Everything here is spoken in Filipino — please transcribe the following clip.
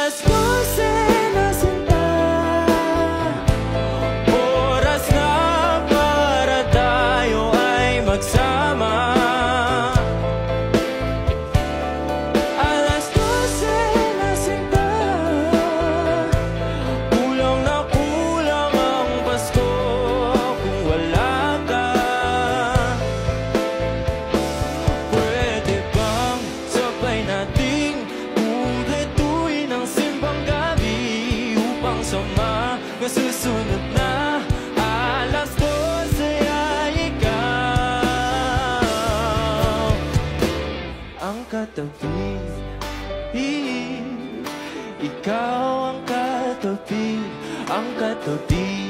Alas 12 na sinta, oras na para tayo ay magsama. Alas 12 na sinta, kulang na kulang ang Pasko kung wala ka. Pwede bang sabay nating kumpletuhin ang simbang gabi upang sama na susunod na alas 12 ay ikaw ang katabi. Ikaw ang katabi, ang katabi.